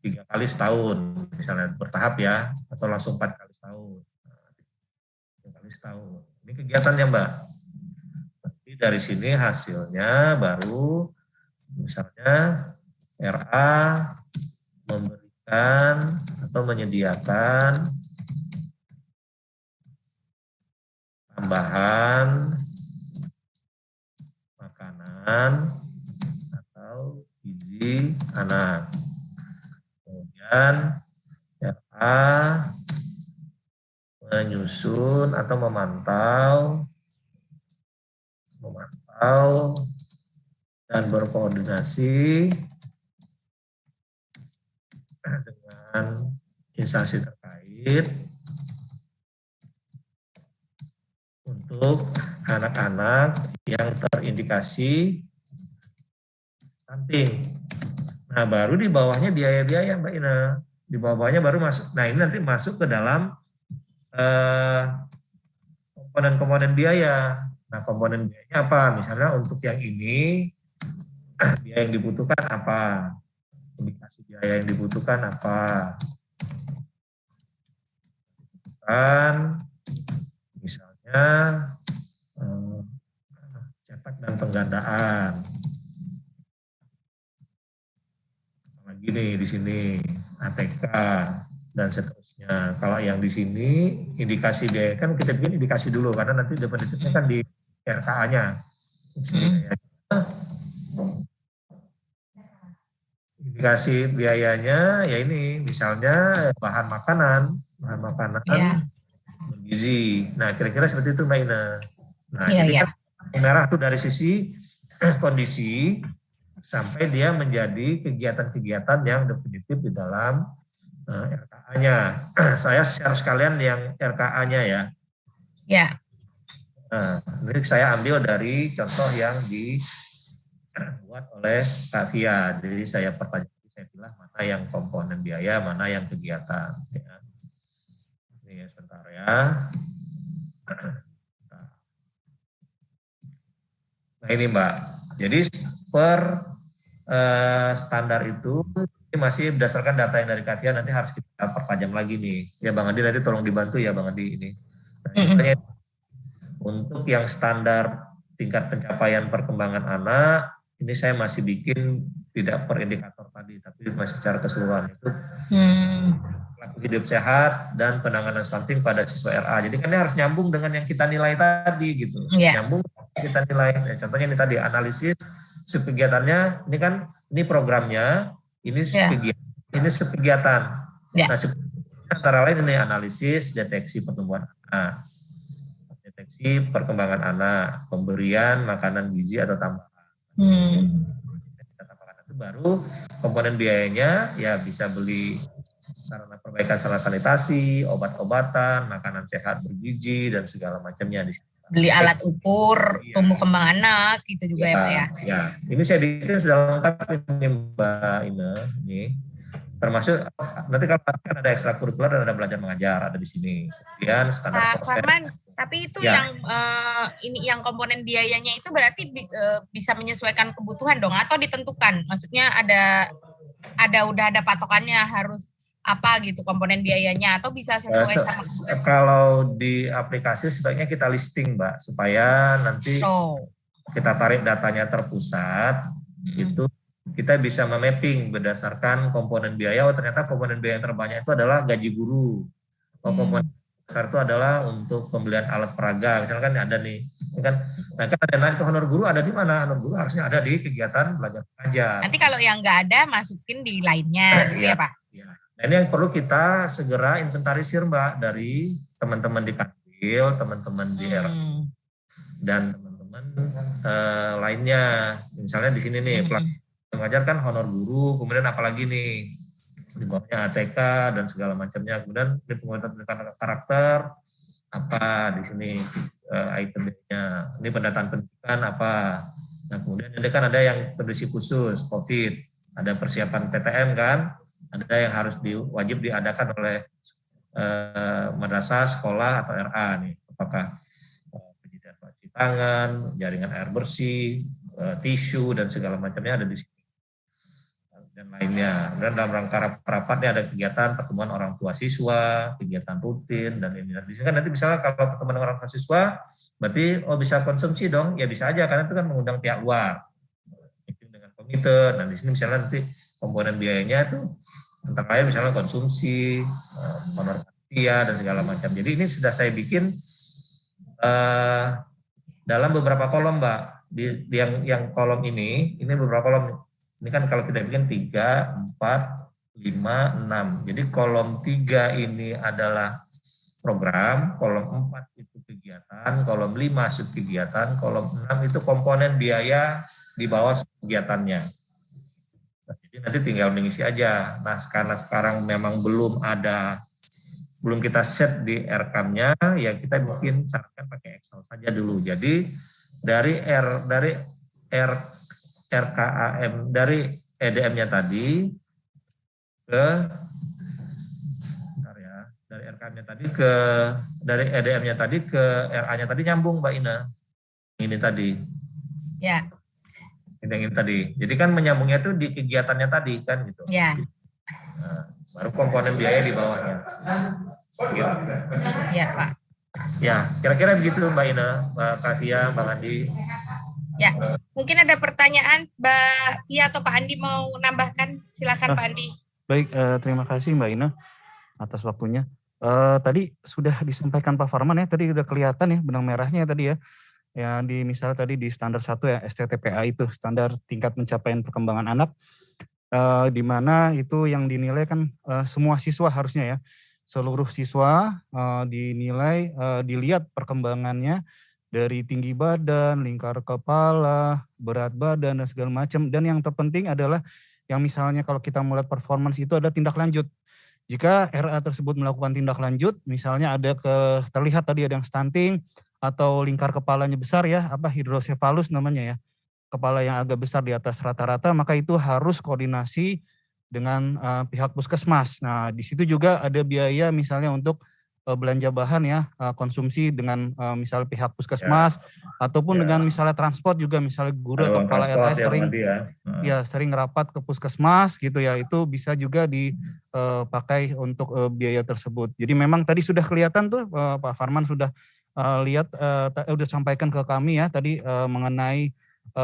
3 kali setahun, misalnya bertahap ya, atau langsung 4 kali setahun. 3 kali setahun. Ini kegiatannya Mbak. Nanti dari sini hasilnya baru, misalnya RA memberikan atau menyediakan tambahan makanan atau gizi anak. Dan RA menyusun atau memantau dan berkoordinasi dengan instansi terkait untuk anak-anak yang terindikasi stunting. Nah, baru di bawahnya biaya-biaya Mbak Ina. Di bawahnya baru masuk. Nah, ini nanti masuk ke dalam komponen-komponen biaya. Nah, komponen biayanya apa? Misalnya untuk yang ini, biaya yang dibutuhkan apa? Indikasi biaya yang dibutuhkan apa? Kan, misalnya cetak dan penggandaan. Gini di sini ATK dan seterusnya. Kalau yang di sini indikasi biaya kan kita bikin indikasi dulu karena nanti definitifnya kan di RKA-nya. Indikasi biayanya ya ini misalnya bahan makanan bergizi. Nah kira-kira seperti itu Mbak Ina. Nah jadi kan merah tuh dari sisi kondisi sampai dia menjadi kegiatan-kegiatan yang definitif di dalam RKA-nya. Saya share sekalian yang RKA-nya ya. Ya. Nah, ini saya ambil dari contoh yang dibuat oleh Kak Fia. Jadi saya pilih mana yang komponen biaya, mana yang kegiatan. Ya. Ini sebentar ya. Nah ini Mbak, jadi per standar itu ini masih berdasarkan data yang dari Kavia, nanti harus kita pertajam lagi nih. Ya Bang Andi nanti tolong dibantu ya Bang Andi ini. Nah, Untuk yang standar tingkat pencapaian perkembangan anak, ini saya masih bikin tidak per indikator tadi, tapi masih secara keseluruhan itu perilaku hidup sehat dan penanganan stunting pada siswa RA. Jadi kan ini harus nyambung dengan yang kita nilai tadi gitu. Nyambung kita nilai. Contohnya ini tadi analisis kegiatannya, ini kan ini programnya, ini kegiatan. Nah, antara lain ini analisis, deteksi pertumbuhan anak, deteksi perkembangan anak, pemberian makanan gizi atau tambahan. Itu baru komponen biayanya ya bisa beli sarana perbaikan saluran sanitasi, obat-obatan, makanan sehat bergizi dan segala macamnya di sini. Beli alat ukur tumbuh kembang anak gitu juga ya Pak ya. Ya, ini saya bikin sudah lengkap ini Mbak Ina, ini termasuk nanti kalau kan ada ekstrakurikuler dan ada belajar mengajar ada di sini. Kemudian standar proses. Farman, tapi itu yang ini yang komponen biayanya itu berarti bisa menyesuaikan kebutuhan dong atau ditentukan? Maksudnya udah ada patokannya harus apa gitu komponen biayanya atau bisa sesuai sama kalau di aplikasi sebaiknya kita listing Mbak supaya nanti kita tarik datanya terpusat itu kita bisa memapping berdasarkan komponen biaya. Ternyata komponen biaya yang terbanyak itu adalah gaji guru. Komponen besar itu adalah untuk pembelian alat peraga. Misalkan ada nih, kan ada itu honor guru ada di mana? Honor guru harusnya ada di kegiatan belajar mengajar. Nanti kalau yang nggak ada masukin di lainnya, gitu ya Pak. Ya. Nah ini yang perlu kita segera inventarisir Mbak dari teman-teman di Kanwil, teman-teman di RA dan teman-teman lainnya. Misalnya di sini nih mengajar kan honor guru, kemudian apalagi nih di bawahnya ATK dan segala macamnya. Kemudian di penguatan karakter apa di sini itemnya. Ini pendataan pendidikan apa. Nah kemudian ini kan ada yang kondisi khusus COVID, ada persiapan PTM kan. Ada yang harus wajib diadakan oleh madrasah, sekolah atau RA nih. Apakah penyediaan cuci tangan, jaringan air bersih, tisu dan segala macamnya ada di sini dan lainnya. Dan dalam rangka rapatnya ada kegiatan pertemuan orang tua siswa, kegiatan rutin dan ini. Di sini kan nanti misalnya kalau pertemuan orang tua siswa, berarti bisa konsumsi dong, ya bisa aja karena itu kan mengundang pihak luar. Itu dengan komite. Nah di sini misalnya nanti komponen biayanya itu antara lain misalnya konsumsi, honor panitia dan segala macam. Jadi ini sudah saya bikin dalam beberapa kolom Mbak. Di yang kolom ini beberapa kolom. Ini kan kalau kita bikin 3, 4, 5, 6. Jadi kolom 3 ini adalah program, kolom 4 itu kegiatan, kolom 5 subkegiatan, kolom 6 itu komponen biaya di bawah kegiatannya. Jadi nanti tinggal mengisi aja. Nah karena sekarang memang belum kita set di RKAM-nya, ya kita mungkin sarankan pakai Excel saja dulu. Jadi dari RKAM dari EDM-nya tadi ke dari RKAM-nya tadi ke dari EDM-nya tadi ke RA-nya tadi nyambung Mbak Ina. Ini tadi. Ya. Ini tadi. Jadi kan menyambungnya itu di kegiatannya tadi kan gitu. Ya. Nah, baru komponen biaya di bawahnya. Gitu. Ya Pak. Ya, kira-kira begitu Mbak Ina, Mbak Kavia, Mbak Andi. Ya, mungkin ada pertanyaan Mbak Via atau Pak Andi mau nambahkan, silakan Pak Andi. Baik, terima kasih Mbak Ina atas waktunya. Tadi sudah disampaikan Pak Farman ya, tadi udah kelihatan ya benang merahnya tadi ya. Ya di misalnya tadi di standar 1 ya STTPA itu standar tingkat pencapaian perkembangan anak di mana itu yang dinilai kan semua siswa harusnya ya seluruh siswa dinilai dilihat perkembangannya dari tinggi badan, lingkar kepala, berat badan dan segala macam. Dan yang terpenting adalah yang misalnya kalau kita melihat performance itu ada tindak lanjut. Jika RA tersebut melakukan tindak lanjut, misalnya ada terlihat tadi ada yang stunting atau lingkar kepalanya besar ya, hidrosefalus namanya ya, kepala yang agak besar di atas rata-rata, maka itu harus koordinasi dengan pihak puskesmas. Nah, di situ juga ada biaya misalnya untuk belanja bahan ya, konsumsi dengan misalnya pihak puskesmas ataupun dengan misalnya transport juga, misalnya guru atau kepala RA sering rapat ke puskesmas gitu ya, itu bisa juga dipakai untuk biaya tersebut. Jadi memang tadi sudah kelihatan tuh Pak Farman sudah lihat udah sampaikan ke kami ya tadi mengenai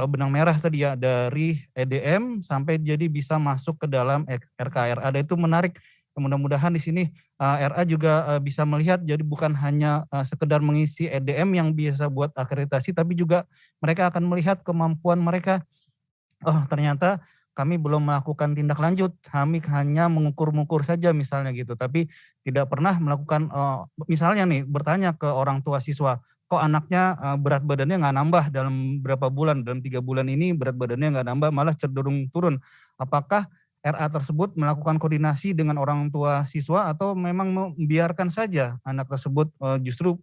benang merah tadi ya dari EDM sampai jadi bisa masuk ke dalam RKRA. Ada itu menarik. Mudah-mudahan di sini RA juga bisa melihat jadi bukan hanya sekedar mengisi EDM yang biasa buat akreditasi, tapi juga mereka akan melihat kemampuan mereka. Oh ternyata kami belum melakukan tindak lanjut, kami hanya mengukur-ukur saja misalnya gitu, tapi tidak pernah melakukan misalnya nih bertanya ke orang tua siswa, kok anaknya berat badannya nggak nambah dalam berapa bulan, dalam 3 bulan ini berat badannya nggak nambah malah cenderung turun. Apakah RA tersebut melakukan koordinasi dengan orang tua siswa atau memang membiarkan saja anak tersebut justru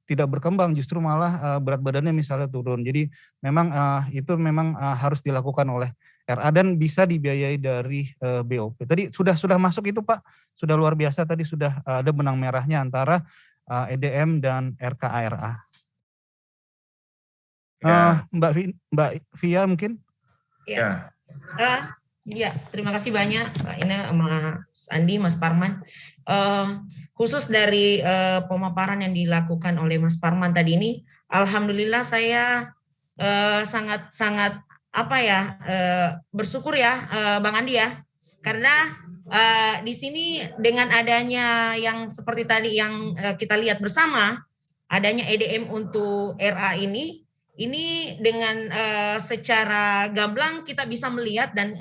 tidak berkembang, justru malah berat badannya misalnya turun. Jadi memang itu memang harus dilakukan oleh RA dan bisa dibiayai dari BOP. Tadi sudah masuk itu Pak, sudah luar biasa tadi sudah ada benang merahnya antara EDM dan RKARA. Ya. Mbak Via mungkin? Ya. Ya, terima kasih banyak Pak Ina, Mas Andi, Mas Parman. Khusus dari pemaparan yang dilakukan oleh Mas Parman tadi ini, alhamdulillah saya sangat bersyukur ya Bang Andi ya, karena di sini dengan adanya yang seperti tadi yang kita lihat bersama, adanya EDM untuk RA ini dengan secara gamblang kita bisa melihat dan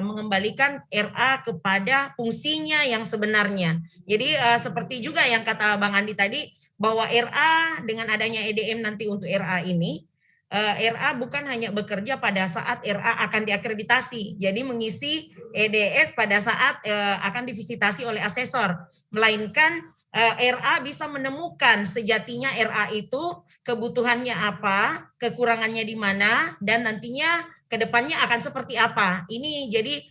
mengembalikan RA kepada fungsinya yang sebenarnya. Jadi seperti juga yang kata Bang Andi tadi, bahwa RA dengan adanya EDM nanti untuk RA ini, RA bukan hanya bekerja pada saat RA akan diakreditasi, jadi mengisi EDS pada saat akan divisitasi oleh asesor, melainkan RA bisa menemukan sejatinya RA itu kebutuhannya apa, kekurangannya di mana, dan nantinya ke depannya akan seperti apa. Ini jadi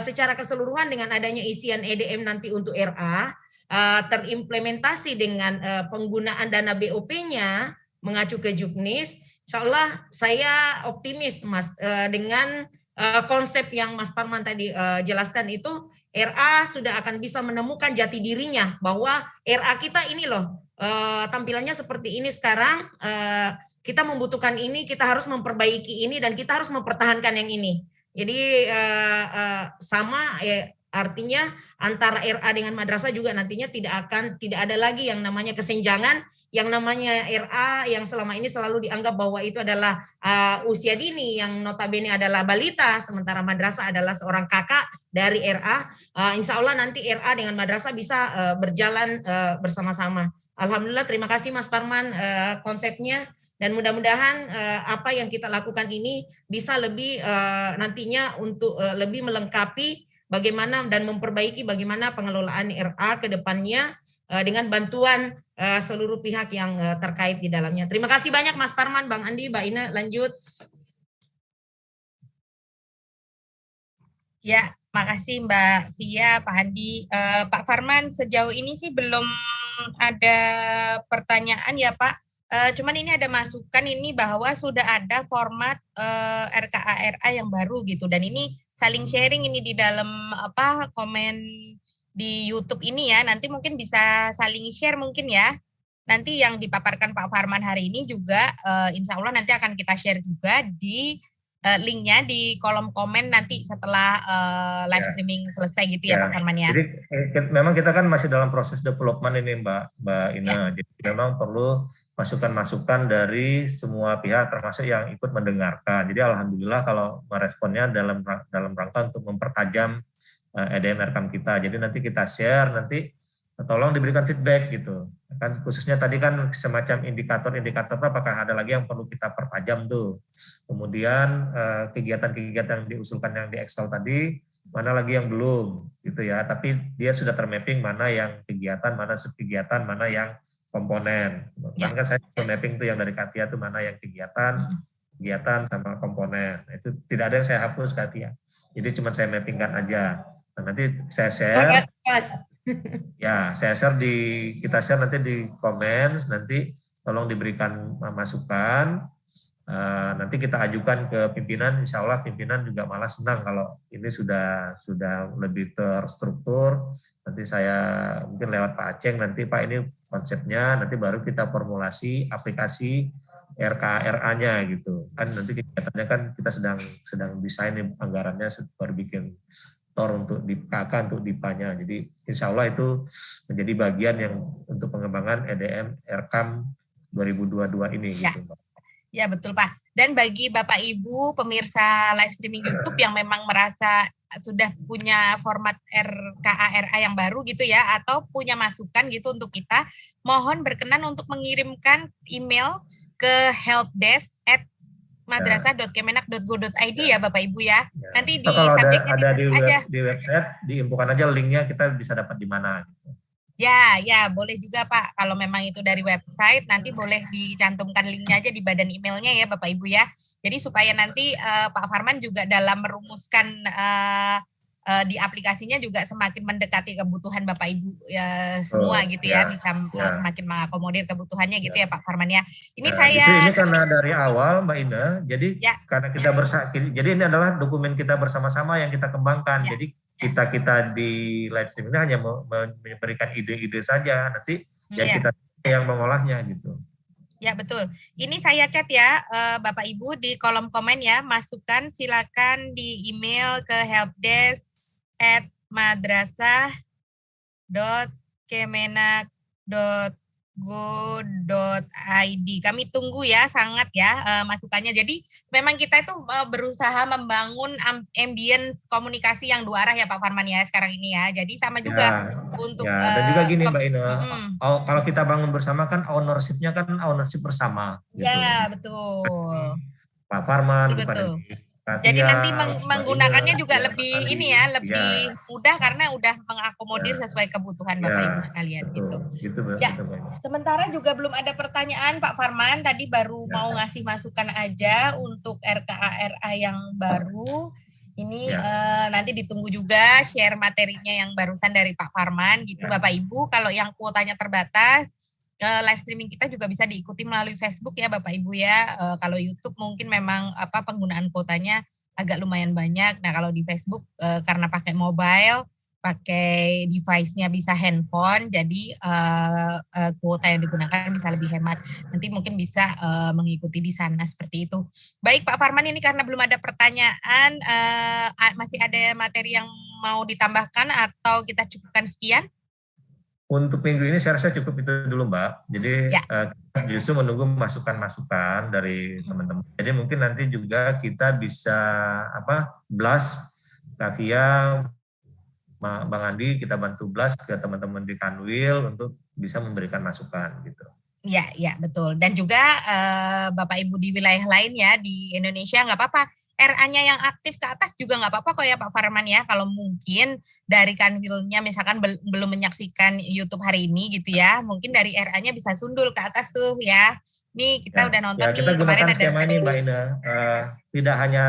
secara keseluruhan dengan adanya isian EDM nanti untuk RA, terimplementasi dengan penggunaan dana BOP-nya mengacu ke Juknis, insya Allah saya optimis Mas dengan konsep yang Mas Parman tadi jelaskan itu, RA sudah akan bisa menemukan jati dirinya bahwa RA kita ini loh tampilannya seperti ini sekarang, kita membutuhkan ini, kita harus memperbaiki ini dan kita harus mempertahankan yang ini. Jadi sama artinya antara RA dengan madrasah juga nantinya tidak ada lagi yang namanya kesenjangan, yang namanya RA yang selama ini selalu dianggap bahwa itu adalah usia dini yang notabene adalah balita, sementara madrasah adalah seorang kakak dari RA. Insya Allah nanti RA dengan madrasah bisa berjalan bersama-sama. Alhamdulillah, terima kasih Mas Parman konsepnya, dan mudah-mudahan apa yang kita lakukan ini bisa lebih nantinya untuk lebih melengkapi bagaimana dan memperbaiki bagaimana pengelolaan RA ke depannya dengan bantuan seluruh pihak yang terkait di dalamnya. Terima kasih banyak Mas Parman, Bang Andi, Mbak Ina, lanjut. Ya, makasih Mbak Via, Pak Andi. Pak Farman, sejauh ini sih belum ada pertanyaan ya Pak. Cuman ini ada masukan ini bahwa sudah ada format RKARA yang baru gitu, dan ini saling sharing ini di dalam komen di YouTube ini ya. Nanti mungkin bisa saling share mungkin ya. Nanti yang dipaparkan Pak Farman hari ini juga insya Allah nanti akan kita share juga di linknya di kolom komen nanti setelah live streaming selesai gitu ya Pak Farman ya. Jadi memang kita kan masih dalam proses development ini Mbak Ina. Jadi memang perlu masukan-masukan dari semua pihak termasuk yang ikut mendengarkan. Jadi alhamdulillah kalau meresponnya dalam rangka untuk mempertajam EDM rekam kita. Jadi nanti kita share, nanti tolong diberikan feedback gitu. Kan khususnya tadi kan semacam indikator-indikator apakah ada lagi yang perlu kita pertajam tuh. Kemudian kegiatan-kegiatan yang diusulkan yang di Excel tadi mana lagi yang belum gitu ya. Tapi dia sudah termapping mana yang kegiatan, mana subkegiatan, mana yang komponen. Kan saya mapping tuh yang dari Katia tuh mana yang kegiatan sama komponen. Itu tidak ada yang saya hapus Katia. Jadi cuma saya mappingkan aja. Nah, nanti saya share. Ya, kita share nanti di komen, nanti tolong diberikan masukan. nanti kita ajukan ke pimpinan, insya Allah pimpinan juga malah senang kalau ini sudah lebih terstruktur. Nanti saya mungkin lewat Pak Aceng, nanti Pak ini konsepnya, nanti baru kita formulasi aplikasi RKRA-nya gitu. Kan nanti kegiatannya kan kita sedang desain anggarannya, baru bikin TOR untuk di KK untuk DIPA-nya. Jadi insya Allah itu menjadi bagian yang untuk pengembangan EDM RKAM 2022 ini ya. gitu Mbak. Ya betul Pak. Dan bagi Bapak Ibu pemirsa live streaming YouTube yang memang merasa sudah punya format RKA-RA yang baru gitu ya, atau punya masukan gitu untuk kita, mohon berkenan untuk mengirimkan email ke helpdesk@madrasah.kemenak.go.id ya Bapak Ibu ya. Nanti di kalau ada di website, diinfokan aja linknya, kita bisa dapat di mana gitu. Ya, boleh juga Pak. Kalau memang itu dari website, nanti boleh dicantumkan linknya aja di badan emailnya ya Bapak Ibu ya. Jadi supaya nanti Pak Farman juga dalam merumuskan di aplikasinya juga semakin mendekati kebutuhan Bapak Ibu ya, semua gitu ya, bisa semakin mengakomodir kebutuhannya gitu ya Pak Farman ya. Ini ini karena dari awal Mbak Ina, jadi karena kita jadi ini adalah dokumen kita bersama-sama yang kita kembangkan. Jadi kita di live stream ini hanya memberikan ide-ide saja, nanti kita yang mengolahnya gitu. Ya betul. Ini saya chat ya Bapak Ibu di kolom komen ya, masukan silakan di email ke helpdesk@madrasah.kemenak.go.id. Kami tunggu ya sangat ya masukannya. Jadi memang kita itu berusaha membangun ambience komunikasi yang dua arah ya Pak Farman ya sekarang ini ya. Jadi sama juga untuk dan juga gini Mbak Ina, kalau kita bangun bersama kan ownership-nya kan ownership bersama. Ya gitu. Betul. Pak Farman betul. Jadi nanti menggunakannya juga lebih lebih mudah karena udah mengakomodir sesuai kebutuhan Bapak Ibu sekalian gitu. Sementara juga belum ada pertanyaan Pak Farman, tadi baru mau ngasih masukan aja untuk RKA-RA yang baru. Ini nanti ditunggu juga share materinya yang barusan dari Pak Farman gitu Bapak Ibu. Kalau yang kuotanya terbatas, live streaming kita juga bisa diikuti melalui Facebook ya Bapak Ibu ya. Kalau YouTube mungkin memang penggunaan kuotanya agak lumayan banyak. Nah kalau di Facebook karena pakai mobile, pakai device-nya bisa handphone, jadi kuota yang digunakan bisa lebih hemat. Nanti mungkin bisa mengikuti di sana seperti itu. Baik Pak Farman, ini karena belum ada pertanyaan, masih ada materi yang mau ditambahkan atau kita cukupkan sekian? Untuk minggu ini saya rasa cukup itu dulu Mbak. Jadi kita justru menunggu masukan-masukan dari teman-teman. Jadi mungkin nanti juga kita bisa blast via Bang Andi, kita bantu blast ke teman-teman di Kanwil untuk bisa memberikan masukan gitu. Ya betul. Dan juga Bapak Ibu di wilayah lain ya di Indonesia nggak apa-apa. RA-nya yang aktif ke atas juga nggak apa-apa kok ya Pak Farman ya. Kalau mungkin dari Kanwilnya misalkan belum menyaksikan YouTube hari ini gitu ya, mungkin dari RA-nya bisa sundul ke atas tuh ya. Nih kita udah nonton kita gunakan skema ini Mbak Ina. Tidak hanya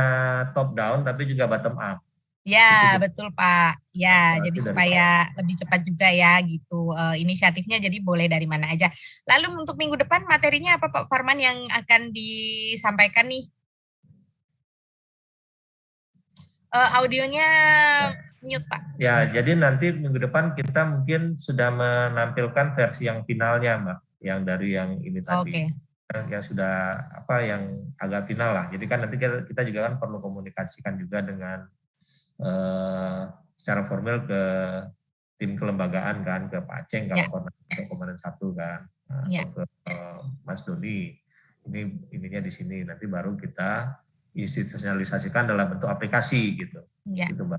top down tapi juga bottom up. Ya betul Pak. Ya jadi supaya lebih cepat juga ya gitu inisiatifnya, jadi boleh dari mana aja. Lalu untuk minggu depan materinya apa Pak Farman yang akan disampaikan nih? Audionya mute Pak. Ya jadi nanti minggu depan kita mungkin sudah menampilkan versi yang finalnya Mbak, yang dari yang ini tadi. Yang sudah yang agak final lah. Jadi kan nanti kita juga kan perlu komunikasikan juga dengan secara formal ke tim kelembagaan kan, ke Pak Aceng kalau Komandan 1 kan, atau ke Mas Doni. Ininya di sini, nanti baru kita sosialisasikan dalam bentuk aplikasi gitu. Gitu Mbak.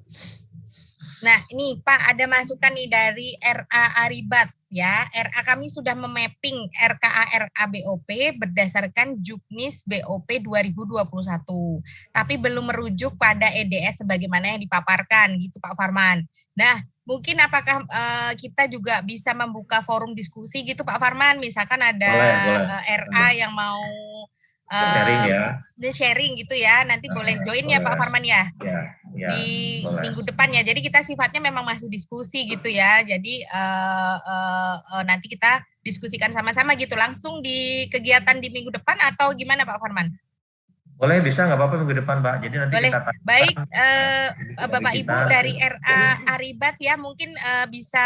Nah ini Pak ada masukan nih dari RA Aribat ya. RA kami sudah memapping RKA-RA BOP berdasarkan Juknis BOP 2021. Tapi belum merujuk pada EDS sebagaimana yang dipaparkan gitu Pak Farman. Nah mungkin apakah kita juga bisa membuka forum diskusi gitu Pak Farman. Misalkan ada RA yang mau sharing ya. Sharing gitu ya. Nanti boleh join ya Pak Farman ya. Di minggu depan ya. Jadi kita sifatnya memang masih diskusi gitu ya. Jadi nanti kita diskusikan sama-sama gitu langsung di kegiatan di minggu depan atau gimana Pak Farman? Boleh, bisa, nggak apa-apa minggu depan, Mbak. Jadi nanti boleh. Kita baik, Bapak Ibu dari RA Aribat ya, mungkin bisa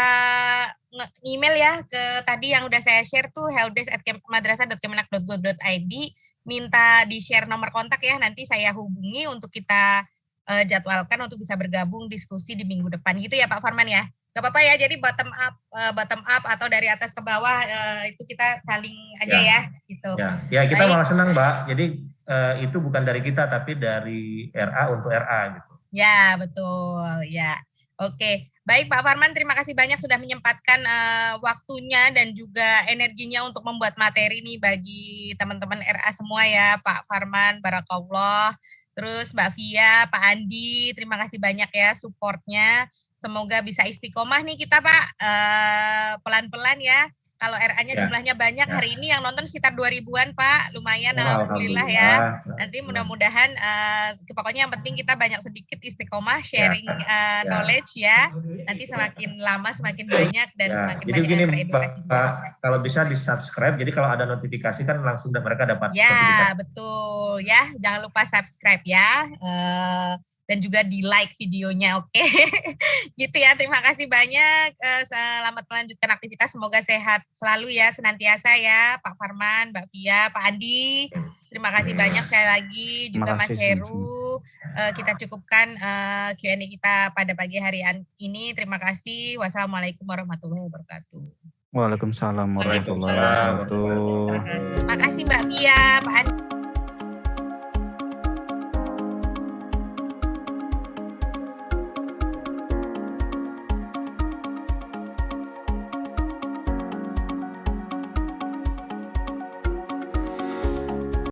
email ya ke tadi yang udah saya share tuh helpdesk@madrasah.kemenak.go.id, minta di-share nomor kontak ya, nanti saya hubungi untuk kita jadwalkan untuk bisa bergabung diskusi di minggu depan gitu ya Pak Farman ya. Gak apa-apa ya, jadi bottom up atau dari atas ke bawah itu kita saling aja ya gitu. Ya kita malah senang Mbak, jadi itu bukan dari kita tapi dari RA untuk RA gitu. Ya betul ya. Oke, baik Pak Farman, terima kasih banyak sudah menyempatkan waktunya dan juga energinya untuk membuat materi nih bagi teman-teman RA semua ya, Pak Farman, barakallah. Terus Mbak Via, Pak Andi, terima kasih banyak ya supportnya. Semoga bisa istiqomah nih kita Pak, pelan-pelan ya. Kalau RA-nya jumlahnya banyak, hari ini yang nonton sekitar 2000-an Pak, lumayan alhamdulillah ya. Nanti mudah-mudahan, pokoknya yang penting kita banyak sedikit istiqomah, sharing knowledge ya. Nanti semakin lama semakin banyak dan semakin jadi banyak gini, yang teredukasi. Pak, kalau bisa di subscribe, jadi kalau ada notifikasi kan langsung mereka dapat notifikasi. Ya betul ya, jangan lupa subscribe ya. Dan juga di like videonya, oke? Gitu ya, terima kasih banyak. Selamat melanjutkan aktivitas, semoga sehat selalu ya, senantiasa ya, Pak Farman, Mbak Via, Pak Andi. Terima kasih banyak sekali lagi, juga Mas Heru. Kita cukupkan Q&A kita pada pagi hari ini. Terima kasih. Wassalamualaikum warahmatullahi wabarakatuh. Waalaikumsalam warahmatullahi wabarakatuh. Terima kasih Mbak Via, Pak Andi.